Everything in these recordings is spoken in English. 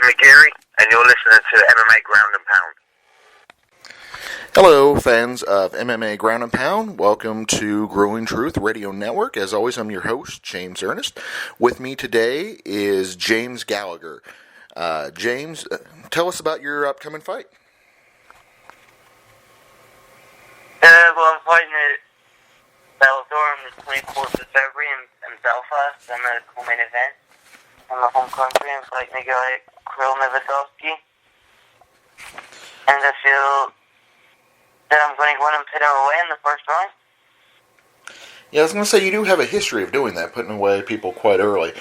McGeary, and you're listening to MMA Ground and Pound. Hello, fans of MMA Ground and Pound. Welcome to Growing Truth Radio Network. As always, I'm your host, James Ernest. With me today is James Gallagher. James, tell us about your upcoming fight. Well, I'm fighting at Bellator on the 24th of February in Belfast. I'm a co-main event in my home country. I'm fighting a guy, Kril. And I feel that I'm going to go in and put him away in the first round. Yeah, I was going to say, you do have a history of doing that, putting away people quite early.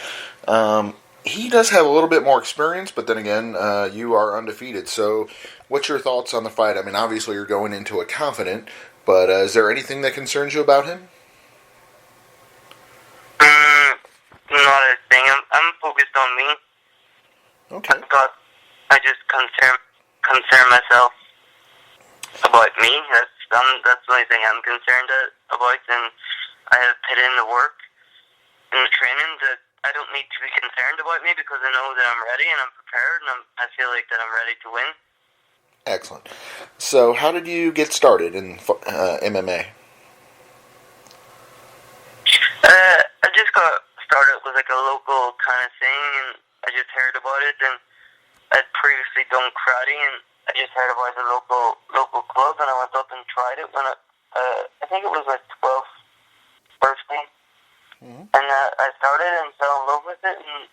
He does have a little bit more experience, but then again, you are undefeated. So what's your thoughts on the fight? I mean, obviously you're going into it confident, but is there anything that concerns you about him? Not a thing. I'm focused on me. Okay. I just concern myself about me. That's the only thing I'm concerned about, and I have put in the work in the training that I don't need to be concerned about me because I know that I'm ready and I'm prepared and I feel like that I'm ready to win. Excellent. So how did you get started in MMA? I just got started with like a local kind of thing, and I just heard about it, and I'd previously done karate, and I just heard about the local club, and I went up and tried it when I think it was my 12th birthday. Mm-hmm. And I started and fell in love with it and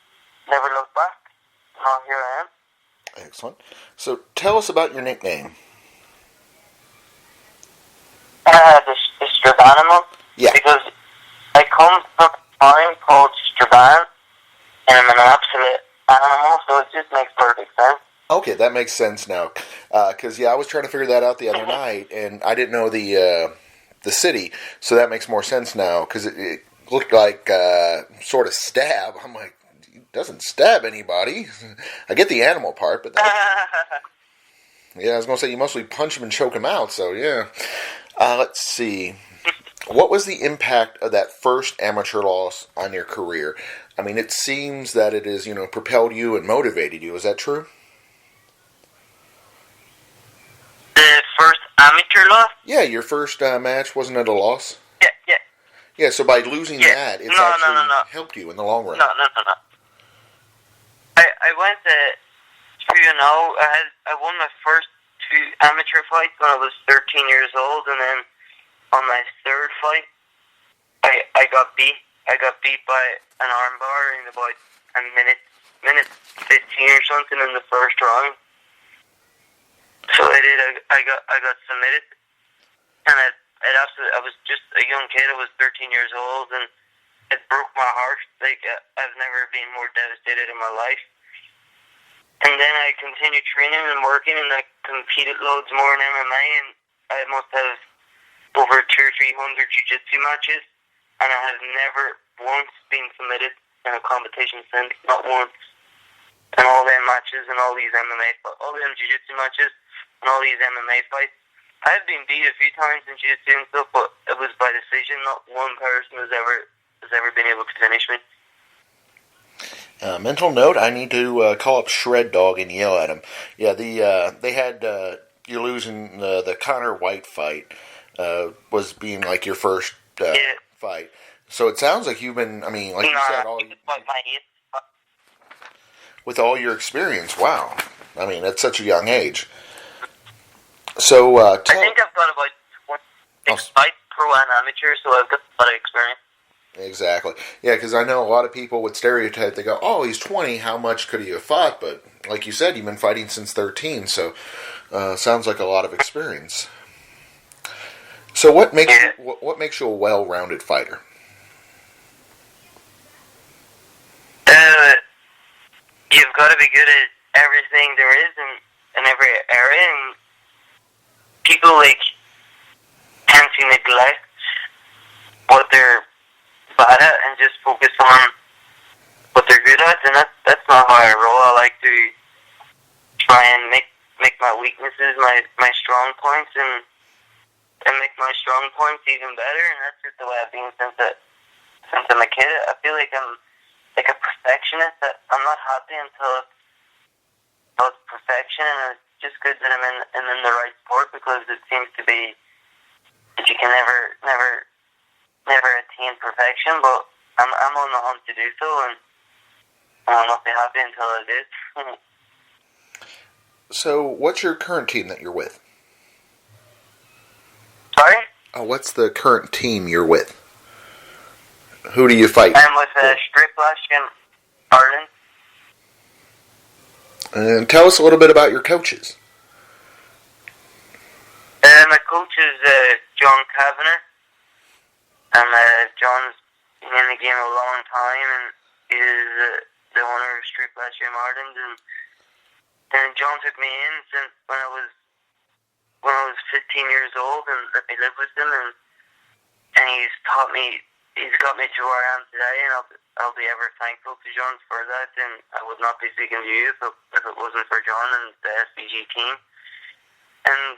never looked back. Now here I am. Excellent. So tell us about your nickname. The strip animal. Yeah. Because I come from a town called Strabane, and I'm an absolute animal, so it just makes perfect sense. Okay, that makes sense now. Because, I was trying to figure that out the other night, and I didn't know the city, so that makes more sense now, because it looked like sort of stab. I'm like, he doesn't stab anybody. I get the animal part, but yeah, I was going to say you mostly punch him and choke him out, so yeah. Let's see. What was the impact of that first amateur loss on your career? I mean, it seems that it has, propelled you and motivated you. Is that true? The first amateur loss? Yeah, your first match, wasn't it a loss? Yeah. Yeah, so by losing that, it's actually helped you in the long run. No. I went to 2-0. I won my first 2 amateur fights when I was 13 years old, and then on my third fight, I got beat. I got beat by an armbar in about a minute 15 or something in the first round. So I did. I got submitted, and I was just a young kid. I was 13 years old, and it broke my heart. Like, I've never been more devastated in my life. And then I continued training and working, and I competed loads more in MMA, and I must have over 200 or 300 jiu-jitsu matches, and I have never once been submitted in a competition since, not once. And all them matches and all these MMA, all them jiu-jitsu matches and all these MMA fights, I've been beat a few times in jiu-jitsu and stuff, but it was by decision. Not one person has ever been able to finish me. Mental note: I need to call up Shred Dog and yell at him. Yeah, they had you're losing the Connor White fight was being like your first fight. So it sounds like you've been. I mean, like you said, with all your experience. Wow, I mean, at such a young age. So I think I've got about 26 fights, pro and amateur, so I've got a lot of experience. Exactly. Yeah, because I know a lot of people would stereotype. They go, "Oh, he's 20. How much could he have fought?" But like you said, you've been fighting since 13, so sounds like a lot of experience. So what makes you a well-rounded fighter? You've got to be good at everything there is in every area, and people tend to neglect what they're bad at and just focus on what they're good at, and that's not how I roll. I like to try and make my weaknesses my strong points, and make my strong points even better, and that's just the way I've been since I'm a kid. I feel like I'm like a perfectionist, that I'm not happy until perfection, and it's just good that I'm in the right sport, because it seems to be that you can never attain perfection, but I'm on the hunt to do so, and I'll not be happy until I do. So, what's your current team that you're with? Sorry? What's the current team you're with? Who do you fight? I'm with Striplash in Ireland. And tell us a little bit about your coaches. My coach is John Kavanagh, and John's been in the game a long time, and is the owner of Striplash in Ireland, and John took me in since when I was 15 years old, and let me live with him, and he's got me to where I am today, and I'll be ever thankful to John for that, and I would not be speaking to you if it wasn't for John and the SBG team. And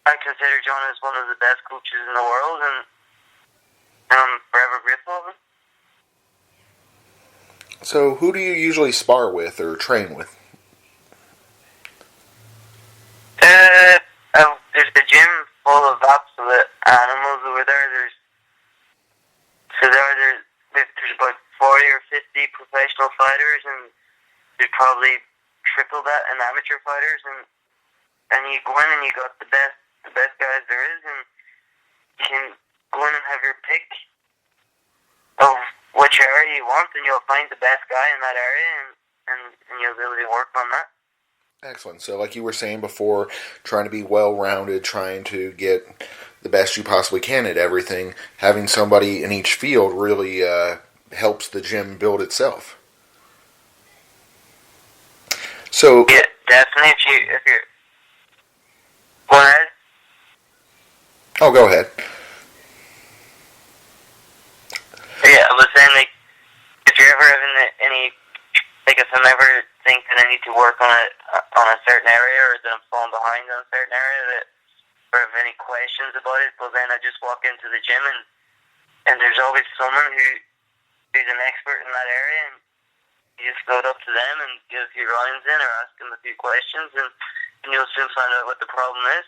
I consider John as one of the best coaches in the world, and I'm forever grateful of him. So, who do you usually spar with or train with? There's a gym full of absolute animals over there. There's about 40 or 50 professional fighters, and there's probably triple that in amateur fighters, and you go in and you got the best guys there is, and you can go in and have your pick of which area you want, and you'll find the best guy in that area, and you'll be able to work on that. Excellent. So, like you were saying before, trying to be well-rounded, trying to get the best you possibly can at everything, having somebody in each field really helps the gym build itself. So, yeah, definitely. If you're go ahead. Oh, go ahead. Yeah, I was saying, like, if you're ever having any, like, if I'm ever think that I need to work on a certain area, or that I'm falling behind on a certain area, or have any questions about it, well, then I just walk into the gym, and there's always someone who's an expert in that area, and you just go up to them and give a few rounds in, or ask them a few questions, and you'll soon find out what the problem is.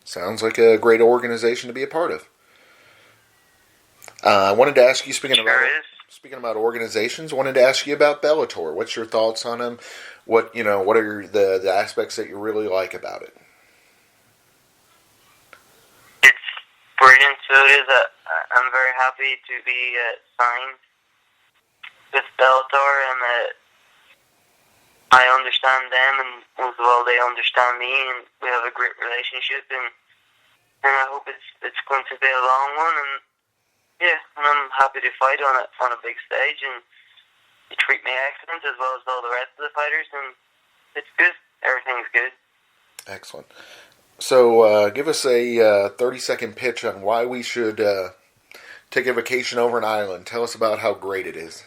Sounds like a great organization to be a part of. I wanted to ask you, speaking about organizations, I wanted to ask you about Bellator. What's your thoughts on them? What are the aspects that you really like about it? It's brilliant. So it is. I'm very happy to be signed with Bellator, and I understand them, and most of all, they understand me, and we have a great relationship, and I hope it's going to be a long one, and yeah, and I'm happy to fight on a big stage, and they treat me excellent, as well as all the rest of the fighters, and it's good. Everything's good. Excellent. So, give us a 30-second pitch on why we should take a vacation over an island. Tell us about how great it is.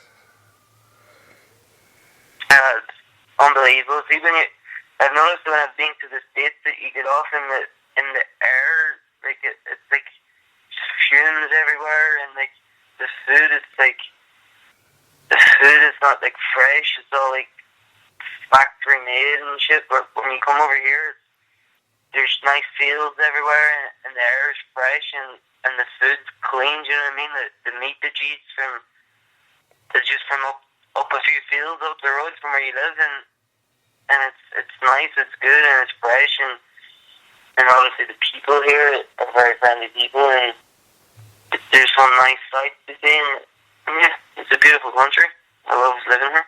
It's unbelievable. See, I've noticed when I've been to the States that you get off in the air, like it's like fumes everywhere, and like the food is not like fresh. It's all like factory made and shit. But when you come over here, there's nice fields everywhere, and the air is fresh, and the food's clean. Do you know what I mean? The meat that you eat is just from up a few fields up the road from where you live, and it's nice, it's good, and it's fresh, and obviously the people here are very friendly people, and there's some nice sights to see, and yeah, it's a beautiful country. I love living here.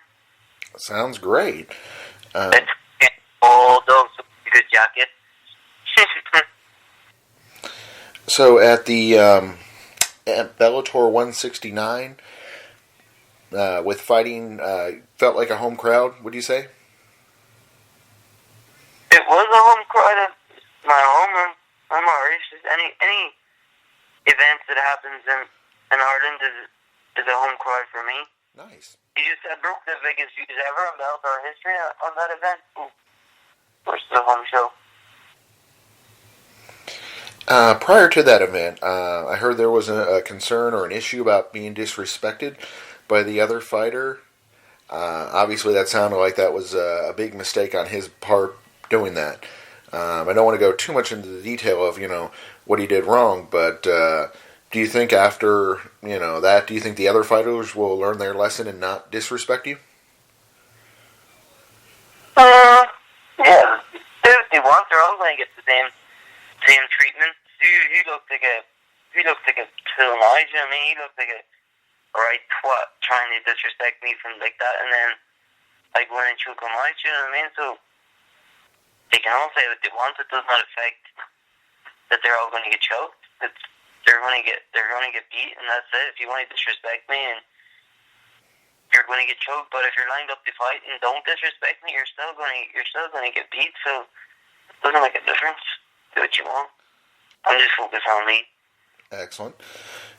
Sounds great. It's all dogs with a good jacket. So at the at Bellator 169, with fighting, felt like a home crowd, would you say? It was a home crowd at my home. I'm alright. Any event that happens in Ireland is a home crowd for me. Nice. You just broke the biggest views ever in Bellator history on that event. Versus the home show. Prior to that event, I heard there was a concern or an issue about being disrespected by the other fighter. Obviously, that sounded like that was a big mistake on his part doing that. I don't want to go too much into the detail of what he did wrong, but do you think after that, do you think the other fighters will learn their lesson and not disrespect you? Yeah. If they want, they're all going to get the same treatment. He looked like a tool now. You know what I mean? He looked like a right twat trying to disrespect me from like that, and then I go in and choke him out. You know what I mean? So they can all say what they want. It does not affect that they're all going to get choked. They're going to get beat, and that's it. If you want to disrespect me, and you're going to get choked. But if you're lined up to fight and don't disrespect me, you're still going to get beat. So it doesn't make a difference. Do what you want. I'm just focused on me. Excellent.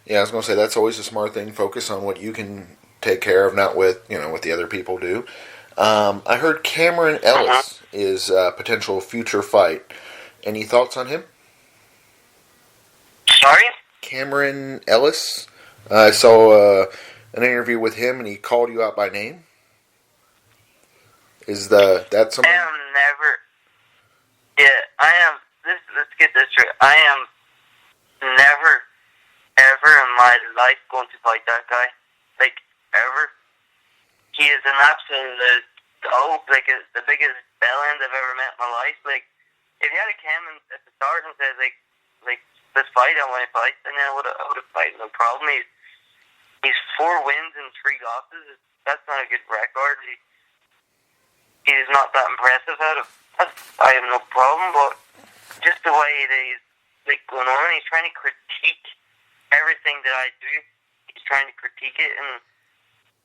Yeah, I was going to say that's always a smart thing. Focus on what you can take care of, not with what the other people do. I heard Cameron Ellis is a potential future fight. Any thoughts on him? Sorry? Cameron Ellis. I saw an interview with him, and he called you out by name. Is that something? I am never. Yeah, I am. Let's get this straight. I am never, ever in my life going to fight that guy. Like, ever. He is an absolute the biggest bellend I've ever met in my life. Like, if he had come in at the start and said, like, let's fight, I want to fight, then I would have fight, no problem. He's 4 wins and 3 losses. That's not a good record. He's not that impressive out of. I have no problem, but just the way that he's going on, he's trying to critique everything that I do. He's trying to critique it, and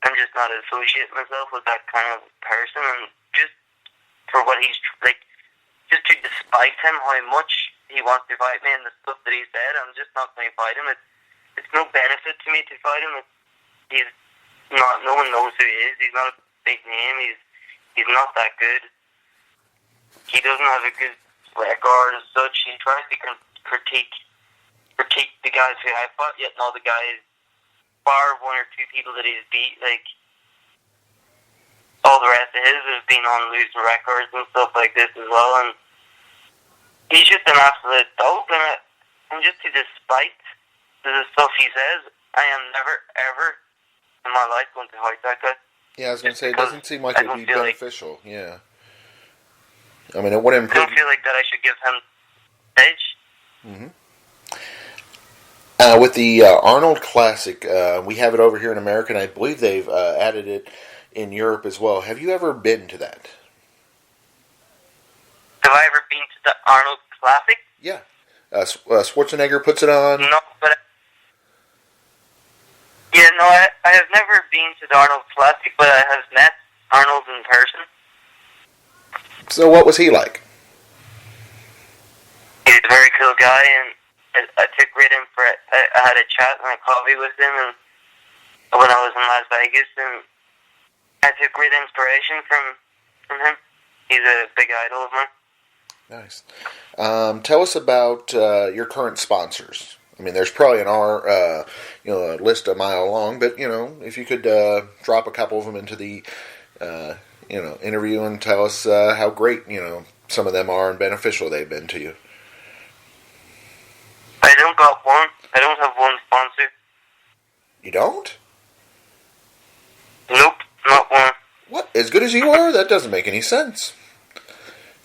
I'm just not associating myself with that kind of person. And just for what he's just to despite him, how much he wants to fight me and the stuff that he said, I'm just not going to fight him. It's no benefit to me to fight him. He's not. No one knows who he is. He's not a big name. He's not that good. He doesn't have a good record as such. He tries to critique the guys who I fought, yet all the guys, bar 1 or 2 people that he's beat, like all the rest of his has been on losing records and stuff like this as well. And he's just an absolute dope, and just to despite the stuff he says, I am never ever in my life going to fight that guy. Yeah, I was going to say, it doesn't seem like it would be beneficial. Yeah. I mean, it wouldn't. I don't feel like that I should give him edge. Mm-hmm. With the Arnold Classic, we have it over here in America, and I believe they've added it in Europe as well. Have you ever been to that? Have I ever been to the Arnold Classic? Yeah. Schwarzenegger puts it on. No, but I have never been to the Arnold Classic, but I have met Arnold in person. So what was he like? He's a very cool guy, and I took great I had a chat and a coffee with him, and when I was in Las Vegas, and I took great inspiration from him. He's a big idol of mine. Nice. Tell us about your current sponsors. I mean, there's probably a list a mile long, but if you could drop a couple of them into the interview and tell us how great some of them are and beneficial they've been to you. I don't got one. I don't have one sponsor. You don't? Nope, not one. What? As good as you are? That doesn't make any sense.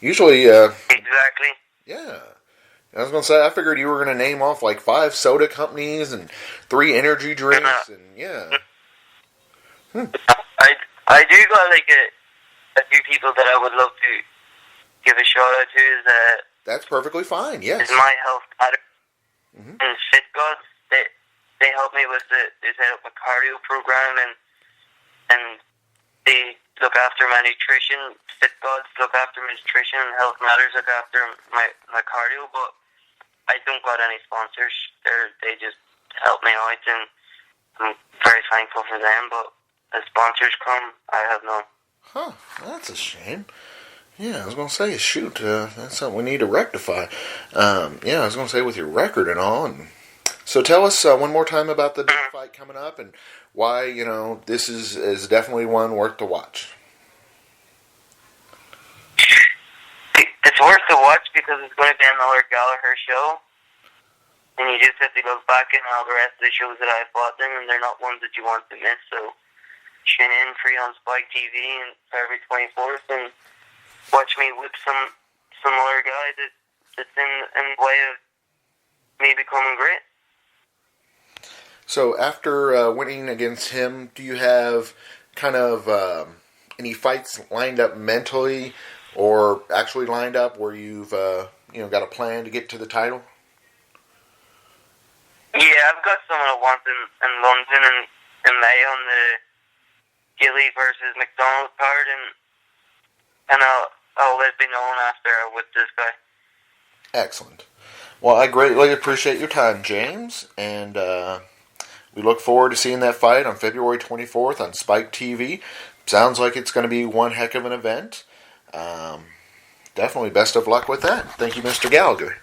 Usually, exactly. Yeah. I was going to say, I figured you were going to name off like 5 soda companies and 3 energy drinks, and yeah. I do got like a few people that I would love to give a shout out to. That's perfectly fine, yes. Is My Health Matter and Fit Gods. They help me with they set up a cardio program, and they look after my nutrition. Fit Gods look after my nutrition, and Health Matters look after my cardio. But I don't got any sponsors. They just help me out, and I'm very thankful for them. But as sponsors come, I have none. Huh, that's a shame. Yeah, I was going to say, shoot, that's something we need to rectify. I was going to say, with your record and all, and So tell us one more time about the big fight coming up and why, this is definitely one worth to watch. It's worth to watch because it's going to be another Gallagher show. And you just have to go back in all the rest of the shows that I fought in, and they're not ones that you want to miss. So tune in free on Spike TV and February 24th and watch me whip some other guy that's in the way of me becoming great. So after winning against him, do you have kind of any fights lined up mentally or actually lined up where you've got a plan to get to the title? Yeah, I've got someone I want in London in May on the Gilly versus McDonald card, and I'll let it be known after I whip this guy. Excellent. Well, I greatly appreciate your time, James, and we look forward to seeing that fight on February 24th on Spike TV. Sounds like it's going to be one heck of an event. Definitely best of luck with that. Thank you, Mr. Gallagher.